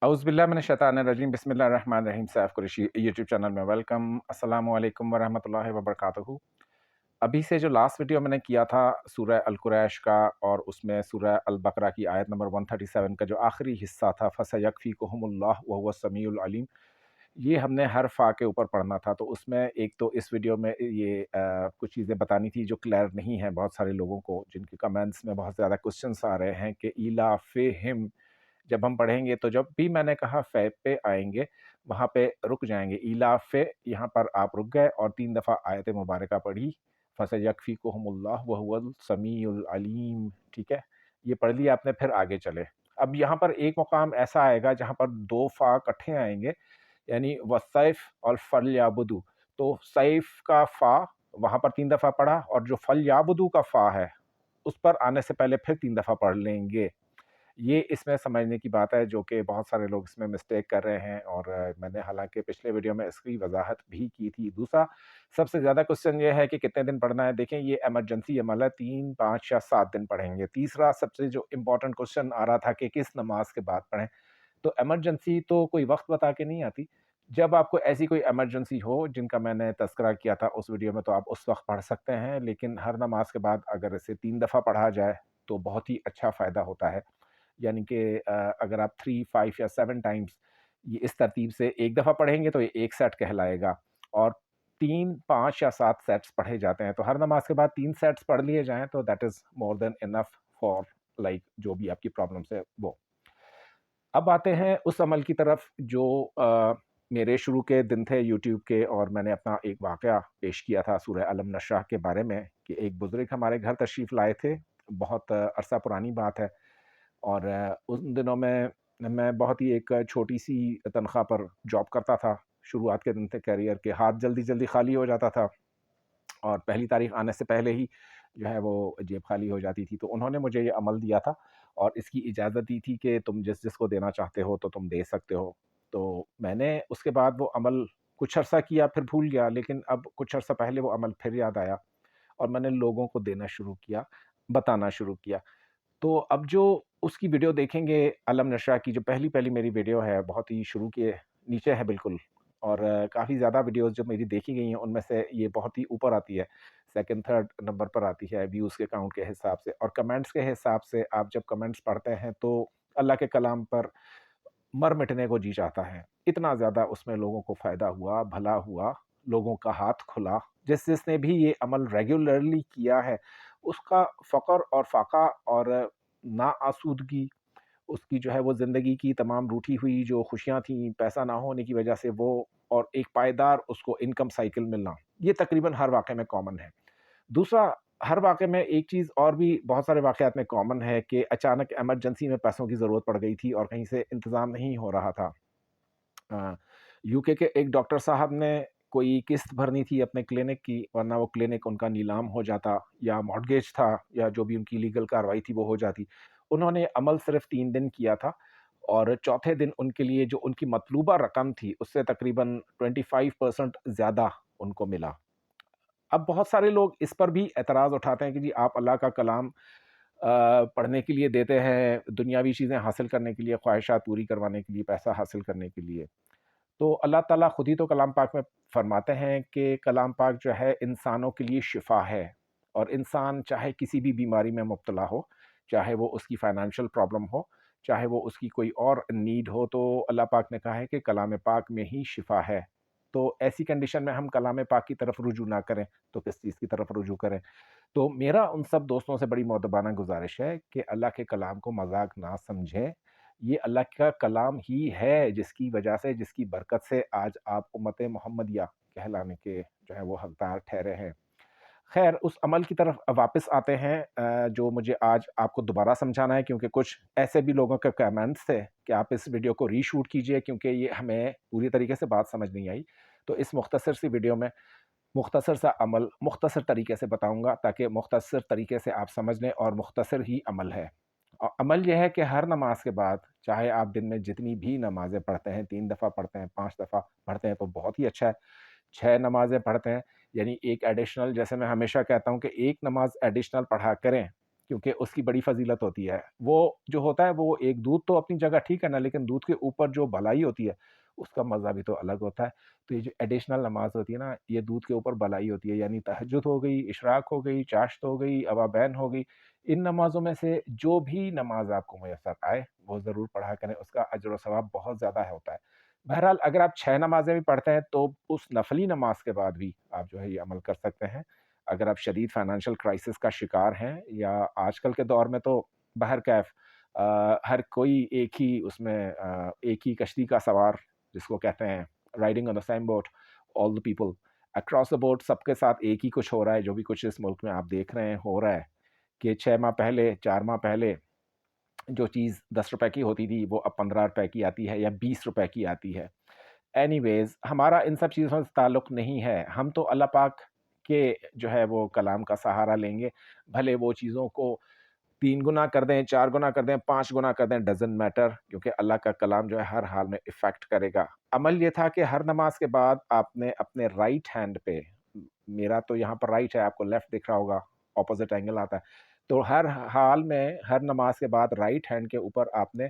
औज़ुबिल्लाहि मिनश्शैतानिर्रजीम बिस्मिल्लाहिर्रहमानिर्रहीम। Saif Qureshi YouTube channel में welcome. अस्सलामु अलैकुम वरहमतुल्लाहि वबरकातुहू। अभी से जो लास्ट वीडियो मैंने किया था सूरह अल कुरैश का और उसमें सूरह अल बकरा की आयत नंबर 137 का जो आखिरी हिस्सा था फसयकफ़ीकुहुमुल्लाह व हुवस समीउल अलीम, ये हमने हर फ़ा के ऊपर पढ़ना था। तो उसमें एक तो इस वीडियो में ये कुछ चीज़ें बतानी थी जो क्लियर नहीं है बहुत सारे लोगों को, जिनके कमेंट्स में बहुत ज़्यादा क्वेश्चंस आ रहे हैं कि इलाफ़िहिम जब हम पढ़ेंगे तो जब भी मैंने कहा फ़े पे आएँगे, वहाँ पे रुक जाएँगे। इलाफ़े यहाँ पर आप रुक गए और 3 दफ़ा आयत मुबारका पढ़ी, फसयकफ़ीकुहुमुल्लाह व हुवल समीउल अलीम, ठीक है? ये पढ़ लिया आपने, फिर आगे चले। अब यहाँ पर एक मकाम ऐसा आएगा जहाँ पर 2 फ़ा इकट्ठे आएँगे, यानी वस्सैफ़ और फलयाबुदू। तो सैफ़ का फ़ा वहाँ पर 3 दफ़ा पढ़ा और जो फलयाबुदू का फ़ा है, उस पर आने से पहले फिर 3 दफ़ा पढ़ लेंगे। ये इसमें समझने की बात है जो कि बहुत सारे लोग इसमें मिस्टेक कर रहे हैं और मैंने हालाँकि पिछले वीडियो में इसकी वज़ाहत भी की थी। दूसरा सबसे ज़्यादा क्वेश्चन ये है कि कितने दिन पढ़ना है? देखें, ये इमरजेंसी अमल है, 3, 5 या 7 दिन पढ़ेंगे। तीसरा सबसे जो इम्पोर्टेंट क्वेश्चन आ रहा था कि किस नमाज़ के बाद पढ़ें? तो इमरजेंसी तो कोई वक़्त बता के नहीं आती। जब आपको ऐसी कोई इमरजेंसी हो जिनका मैंने तज़किरा किया था उस वीडियो में, तो आप उस वक़्त पढ़ सकते हैं, लेकिन हर नमाज़ के बाद अगर इसे 3 दफ़ा पढ़ा जाए, तो बहुत ही अच्छा फ़ायदा होता है। यानी कि अगर आप 3, 5 या 7 टाइम्स ये इस तरतीब से एक दफ़ा पढ़ेंगे तो ये 1 सेट कहलाएगा और 3, 5 या 7 सेट्स पढ़े जाते हैं। तो हर नमाज़ के बाद 3 सेट्स पढ़ लिए जाएँ तो that is more than enough for like जो भी आपकी प्रॉब्लम्स है वो। अब आते हैं उस अमल की तरफ जो मेरे शुरू के दिन थे यूट्यूब के और मैंने अपना एक वाक़या पेश किया था सूरह अलम नशरह के बारे में कि एक बुज़ुर्ग हमारे घर तशरीफ़ लाए थे। बहुत अरसा पुरानी बात है और उन दिनों में मैं बहुत ही एक छोटी-सी तनख्वाह पर जॉब करता था। शुरुआत के दिन थे करियर के, हाथ जल्दी-जल्दी खाली हो जाता था और पहली तारीख़ आने से पहले ही जो है वो जेब खाली हो जाती थी। तो उन्होंने मुझे ये अमल दिया था और इसकी इजाज़त दी थी कि तुम जिस-जिसको देना चाहते हो तो तुम दे सकते हो। तो मैंने उसके बाद वो अमल कुछ अरसा किया, फिर भूल गया, लेकिन अब कुछ अरसा पहले वो अमल फिर याद आया और मैंने लोगों को देना शुरू किया, बताना शुरू किया। तो अब जो उसकी वीडियो देखेंगे अलम नशा की जो पहली-पहली मेरी वीडियो है, बहुत ही शुरू के नीचे है बिल्कुल और काफ़ी ज़्यादा वीडियोज़ जो मेरी देखी गई हैं, उनमें से ये बहुत ही ऊपर आती है। सेकंड, थर्ड नंबर पर आती है व्यूज़ के काउंट के हिसाब से और कमेंट्स के हिसाब से आप जब कमेंट्स पढ़ते हैं, तो अल्लाह के कलाम पर मर मिटने को जी चाहता है। इतना ज़्यादा उसमें लोगों को फ़ायदा हुआ, भला हुआ, लोगों का हाथ खुला। जिसने भी ये अमल रेगुलरली किया है, उसका फ़क्र और फ़ाक़ा और नाआसूदगी, उसकी जो है वो ज़िंदगी की तमाम रूठी हुई जो खुशियाँ थीं, पैसा ना होने की वजह से वो और एक पायदार उसको इनकम साइकिल मिलना, ये तकरीबन हर वाक़ये में कॉमन है। दूसरा, हर वाक़ये में एक चीज़ और भी बहुत सारे वाक़यात में कॉमन है कि अचानक इमरजेंसी में पैसों की ज़रूरत पड़ गई थी और कहीं से इंतज़ाम नहीं हो रहा था। यूके के एक डॉक्टर साहब ने कोई किस्त भरनी थी अपने क्लिनिक की, वरना वो क्लिनिक उनका नीलाम हो जाता या मॉर्टगेज था या जो भी उनकी लीगल कार्रवाई थी वो हो जाती। उन्होंने अमल सिर्फ़ 3 दिन किया था और चौथे दिन उनके लिए जो उनकी मतलूबा रकम थी, उससे तकरीबन 25% ज़्यादा उनको मिला। अब बहुत सारे लोग इस पर भी एतराज़ उठाते हैं कि जी आप अल्लाह का कलाम पढ़ने के लिए देते हैं, दुनियावी चीज़ें हासिल करने के लिए, ख्वाहिशात पूरी करवाने के लिए, पैसा हासिल करने के लिए। तो अल्लाह ताला खुद ही तो कलाम पाक में फरमाते हैं कि कलाम पाक जो है इंसानों के लिए शिफ़ा है और इंसान चाहे किसी भी बीमारी में मुब्तला हो, चाहे वो उसकी फ़ाइनेंशियल प्रॉब्लम हो, चाहे वो उसकी कोई और नीड हो, तो अल्लाह पाक ने कहा है कि कलाम पाक में ही शिफ़ा है। तो ऐसी कंडीशन में हम कलाम पाक की तरफ रुजू ना करें, तो किस चीज़ की तरफ रुजू करें? तो मेरा उन सब दोस्तों से बड़ी मुअद्दबाना गुज़ारिश है कि अल्लाह के कलाम को मज़ाक ना समझें। ये अल्लाह का कलाम ही है जिसकी वजह से, जिसकी बरकत से आज आप उम्मत मोहम्मदिया कहलाने के जो है वो हकदार ठहरे हैं। ख़ैर उस अमल की तरफ वापस आते हैं जो मुझे आज आपको दोबारा समझाना है क्योंकि कुछ ऐसे भी लोगों के कमेंट्स थे कि आप इस वीडियो को रीशूट कीजिए क्योंकि ये हमें पूरी तरीके से बात समझ नहीं आई। तो इस मुख्तसर सी वीडियो में मुख्तसर सा अमल मुख्तसर तरीके से बताऊँगा ताकि मुख्तसर तरीके से आप समझ लें और मुख्तसर ही अमल है। अमल ये है कि हर नमाज के बाद चाहे आप दिन में जितनी भी नमाज़ें पढ़ते हैं, 3 दफ़ा पढ़ते हैं, 5 दफ़ा पढ़ते हैं तो बहुत ही अच्छा है। 6 नमाज़ें पढ़ते हैं यानी एक एडिशनल, जैसे मैं हमेशा कहता हूँ कि एक नमाज़ एडिशनल पढ़ा करें, क्योंकि उसकी बड़ी फ़ज़ीलत होती है। वो जो होता है वो एक दूध तो अपनी जगह ठीक है ना, लेकिन दूध के ऊपर जो भलाई होती है, उसका मज़ा भी तो अलग होता है। तो ये जो एडिशनल नमाज़ होती है ना, ये दूध के ऊपर भलाई होती है, यानी तहज्जुद हो गई, इशराक हो गई, चाश्त हो गई, अवाबैन हो गई। इन नमाज़ों में से जो भी नमाज़ आपको मुयस्सर आए, वो ज़रूर पढ़ा करें, उसका अजर व सवाब बहुत ज़्यादा होता है। बहरहाल अगर आप 6 नमाज़ें भी पढ़ते हैं, तो उस नफ़ली नमाज़ के बाद भी आप जो है ये अमल कर सकते हैं। अगर आप शदीद फाइनेंशियल क्राइसिस का शिकार हैं, या आजकल के दौर में तो बहरकैफ हर कोई एक ही उसमें एक ही कश्ती का सवार, जिसको कहते हैं riding on the same boat, all the people across the boat, सबके साथ एक ही कुछ हो रहा है। जो भी कुछ इस मुल्क में आप देख रहे हैं हो रहा है, कि 6 माह पहले, 4 माह पहले जो चीज़ ₹10 की होती थी, वो अब ₹15 की आती है या ₹20 की आती है। एनीवेज़, हमारा इन सब चीज़ों से ताल्लुक़ नहीं है। हम तो अल्लाह पाक के जो है वो कलाम का सहारा लेंगे। भले वो चीज़ों को 3 गुना कर दें, 4 गुना कर दें, 5 गुना कर दें, डज़न्ट मैटर, क्योंकि अल्लाह का कलाम जो है हर हाल में इफ़ेक्ट करेगा। अमल ये था कि हर नमाज़ के बाद आपने अपने राइट हैंड पे, मेरा तो यहाँ पर राइट है, आपको लेफ्ट दिख रहा होगा, ऑपोज़िट एंगल आता है। तो हर हाल में, हर नमाज़ के बाद राइट हैंड के ऊपर आपने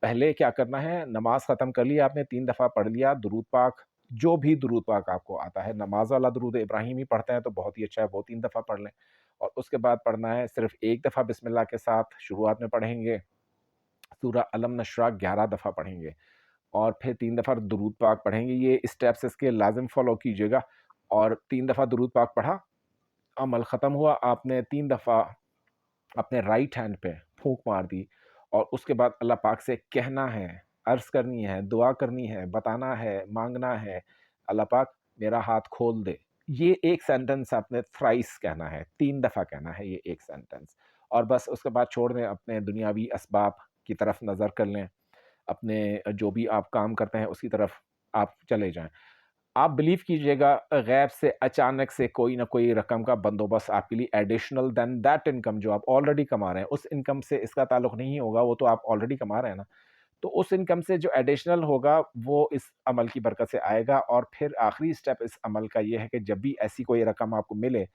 पहले क्या करना है, नमाज़ ख़त्म कर ली आपने, 3 दफ़ा पढ़ लिया दुरूद पाक, जो भी दुरूद पाक आपको आता है। नमाज़ वाला दुरूद इब्राहिमी पढ़ते हैं तो बहुत ही अच्छा है, वो 3 दफ़ा पढ़ लें। और उसके बाद पढ़ना है सिर्फ़ 1 दफ़ा बिस्मिल्लाह के साथ, शुरुआत में पढ़ेंगे। सूरा अलम नशरा 11 दफ़ा पढ़ेंगे और फिर 3 दफ़ा दुरूद पाक पढ़ेंगे। ये स्टेप्स इसके लाज़िम फ़ॉलो कीजिएगा। और 3 दफ़ा दुरूद पाक पढ़ा, अमल ख़त्म हुआ, आपने 3 दफ़ा अपने राइट हैंड पे फूंक मार दी और उसके बाद अल्लाह पाक से कहना है, अर्ज़ करनी है, दुआ करनी है, बताना है, मांगना है, अल्लाह पाक मेरा हाथ खोल दे। ये एक सेंटेंस आपने थ्राइस कहना है, 3 दफ़ा कहना है ये एक सेंटेंस। और बस उसके बाद छोड़ दें, अपने दुनियावी असबाब की तरफ नज़र कर लें, अपने जो भी आप काम करते हैं उसकी तरफ आप चले जाएं। आप बिलीव कीजिएगा, गैब से अचानक से कोई ना कोई रकम का बंदोबस्त आपके लिए एडिशनल देन दैट इनकम जो आप ऑलरेडी कमा रहे हैं, उस इनकम से इसका ताल्लुक नहीं होगा, वो तो आप ऑलरेडी कमा रहे हैं ना। तो उस इनकम से जो एडिशनल होगा वो इस अमल की बरकत से आएगा। और फिर आखिरी स्टेप इस अमल का ये है कि जब भी ऐसी कोई रकम आपको मिले,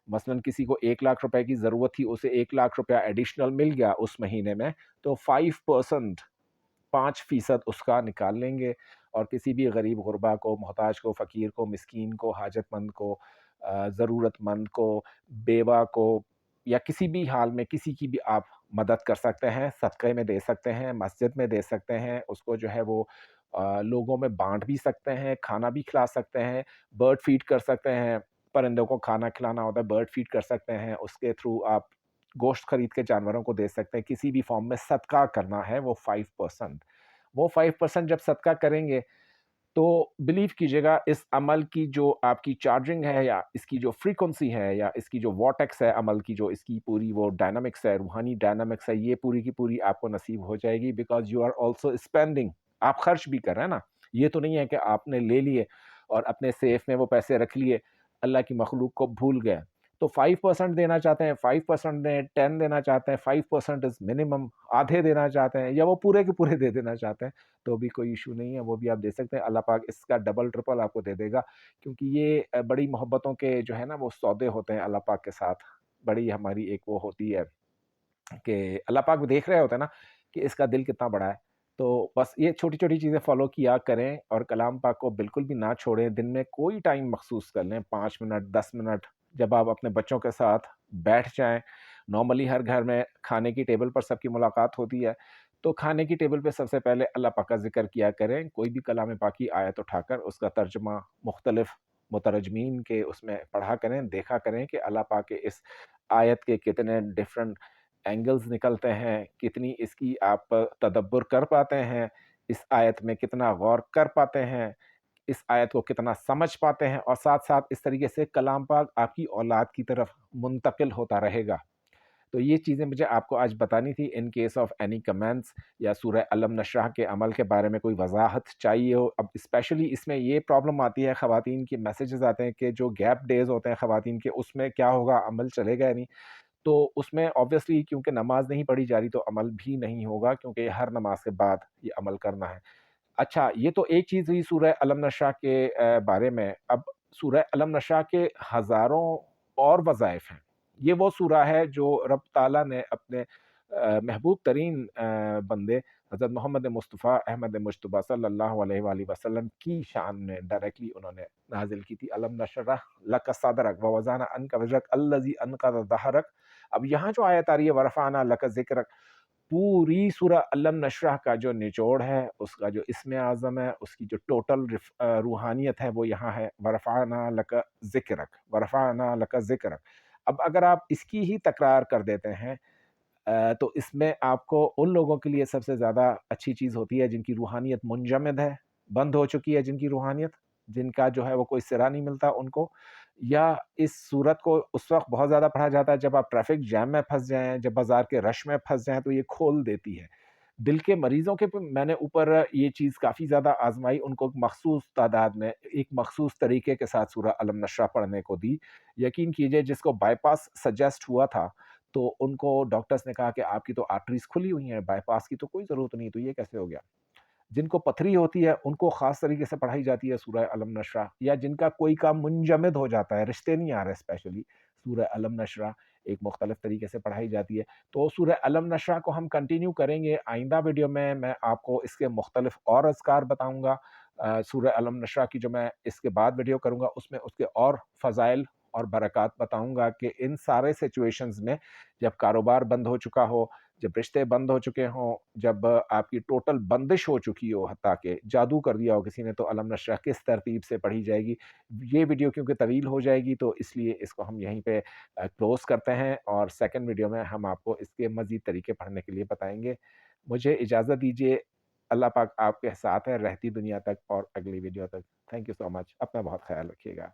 मसलन किसी को 1 लाख रुपए की ज़रूरत थी, उसे 1 लाख रुपया एडिशनल मिल गया उस महीने में, तो 5% 5% उसका निकाल लेंगे और किसी भी गरीब गुरबा को, मोहताज को, फ़कीर को, मिस्कीन को, हाजतमंद को, ज़रूरतमंद को, बेवा को, या किसी भी हाल में किसी की भी आप मदद कर सकते हैं, सदक़े में दे सकते हैं, मस्जिद में दे सकते हैं, उसको जो है वो लोगों में बाँट भी सकते हैं, खाना भी खिला सकते हैं, बर्ड फीड कर सकते हैं, परिंदों को खाना खिलाना होता है, बर्ड फीड कर सकते हैं, उसके थ्रू आप गोश्त खरीद के जानवरों को दे सकते हैं, किसी भी फॉर्म में सदका करना है वो 5%। वो 5% जब सदका करेंगे, तो बिलीव कीजिएगा इस अमल की जो आपकी चार्जिंग है, या इसकी जो फ्रीक्वेंसी है, या इसकी जो वॉटेक्स है अमल की, जो इसकी पूरी वो डायनामिक्स है, रूहानी डायनामिक्स है, ये पूरी की पूरी आपको नसीब हो जाएगी, because you are also spending, आप खर्च भी कर रहे हैं ना। ये तो नहीं है कि आपने ले लिए और अपने सेफ में वो पैसे रख लिए, अल्लाह की मखलूक को भूल गए। तो 5% देना चाहते हैं, 5% दें, 10 देना चाहते हैं, 5% इज़ मिनिमम, आधे देना चाहते हैं, या वो पूरे के पूरे दे देना चाहते हैं, तो भी कोई इशू नहीं है, वो भी आप दे सकते हैं। अल्लाह पाक इसका डबल ट्रिपल आपको दे देगा, क्योंकि ये बड़ी मोहब्बतों के जो है ना वो सौदे होते हैं अल्लाह पाक के साथ। बड़ी हमारी एक वो होती है कि अल्लाह पाक भी देख रहे होते हैं ना कि इसका दिल कितना बड़ा है। तो बस ये छोटी-छोटी चीज़ें फ़ॉलो किया करें और कलाम पाक को बिल्कुल भी ना छोड़ें। दिन में कोई टाइम मख़सूस कर लें, 5 मिनट, 10 मिनट, जब आप अपने बच्चों के साथ बैठ जाएँ। नॉर्मली हर घर में खाने की टेबल पर सबकी मुलाकात होती है, तो खाने की टेबल पे सबसे पहले अल्लाह पाक का ज़िक्र किया करें। कोई भी कलाम पाक की आयत उठाकर उसका तर्जुमा मुख्तलिफ़ मुतरजमीन के उसमें पढ़ा करें, देखा करें कि अल्लाह पाक के इस आयत के कितने डिफ़रेंट एंगल्स निकलते हैं, कितनी इसकी आप तदब्बर कर पाते हैं, इस आयत में कितना गौर कर पाते हैं, इस आयत को कितना समझ पाते हैं, और साथ-साथ इस तरीके से कलाम पाक आपकी औलाद की तरफ मुंतकिल होता रहेगा। तो ये चीज़ें मुझे आपको आज बतानी थी। In case of any comments या सूरह अलम नशरह के अमल के बारे में कोई वज़ाहत चाहिए हो, अब स्पेशली इसमें ये प्रॉब्लम आती है, ख़वातीन के मैसेजेस आते हैं कि जो गैप डेज़ होते हैं ख़वातीन के, उसमें क्या होगा, अमल चलेगा या नहीं? तो उसमें ऑब्वियसली क्योंकि नमाज़ नहीं पढ़ी जा रही, तो अमल भी नहीं होगा, क्योंकि हर नमाज के बाद ये अमल करना है। अच्छा, ये तो एक चीज़ हुई सूरह अलम नशरह के बारे में। अब सूरह अलम नशरह के हज़ारों और वज़ाइफ हैं। ये वो सूरा है जो रब ताला ने अपने महबूब तरीन बंदे हज़रत मोहम्मद मुस्तफ़ा अहमद मुज्तबा सल्लल्लाहु अलैहि वसल्लम की शान में डायरेक्टली उन्होंने नाज़िल की थी। अलम नशरह लक सदरक व वज़ाना अन्का वज़रक अल्लज़ी अनक़ज़ ज़हरक। अब यहाँ जो आयत आ रही है वरफ़अना लक ज़िक्रक, पूरी सूरह अलम नशरह का जो निचोड़ है, उसका जो इस्म आज़म है, उसकी जो टोटल रूहानियत है वो यहाँ है वरफ़अना लक ज़िक्रक, वरफ़अना लक ज़िक्रक। अब अगर आप इसकी ही तकरार कर देते हैं तो इसमें आपको उन लोगों के लिए सबसे ज़्यादा अच्छी चीज़ होती है जिनकी रूहानियत मुंजमद है, बंद हो चुकी है जिनकी रूहानियत, जिनका जो है वो कोई सिरा नहीं मिलता उनको, या इस सूरत को उस वक़्त बहुत ज़्यादा पढ़ा जाता है जब आप ट्रैफ़िक जैम में फँस जाएँ, जब बाज़ार के रश में फँस जाएँ तो ये खोल देती है। दिल के मरीज़ों के प मैंने ऊपर ये चीज़ काफ़ी ज़्यादा आज़माई, उनको मख़सूस तादाद में, एक मख़सूस तरीके के साथ सूरह अलम नशरह पढ़ने को दी। यकीन कीजिए जिसको बायपास सजेस्ट हुआ था, तो उनको डॉक्टर्स ने कहा कि आपकी तो आर्टरीज़ खुली हुई हैं, बायपास की तो कोई ज़रूरत नहीं, तो ये कैसे हो गया? जिनको पथरी होती है, उनको ख़ास तरीके से पढ़ाई जाती है सूरह अलम नशरह, या जिनका कोई काम मुंजमद हो जाता है, रिश्ते नहीं आ रहे स्पेशली, सूरह अलम नशरह एक मुख्तलिफ़ तरीके से पढ़ाई जाती है। तो सूरह अलम नशरह को हम कंटिन्यू करेंगे, आइंदा वीडियो में मैं आपको इसके मुख्तलिफ़ और अज़कार बताऊँगा। सूरह अलम नशरह की जो मैं इसके बाद वीडियो करूँगा, उसमें उसके और फ़ज़ाइल और बरक़ात बताऊँगा कि इन सारे सिचुएशंस में जब कारोबार बंद हो चुका हो, जब रिश्ते बंद हो चुके हों, जब आपकी टोटल बंदिश हो चुकी हो, हत्ता के जादू कर दिया हो किसी ने, तो अलम नशरह किस तरतीब से पढ़ी जाएगी। ये वीडियो क्योंकि तवील हो जाएगी तो इसलिए इसको हम यहीं पे क्लोज़ करते हैं, और सेकंड वीडियो में हम आपको इसके मज़ीद तरीके पढ़ने के लिए बताएँगे। मुझे इजाज़त दीजिए। अल्लाह पाक आपके साथ है रहती दुनिया तक और अगली वीडियो तक। Thank you so much. अपना बहुत ख़्याल रखिएगा।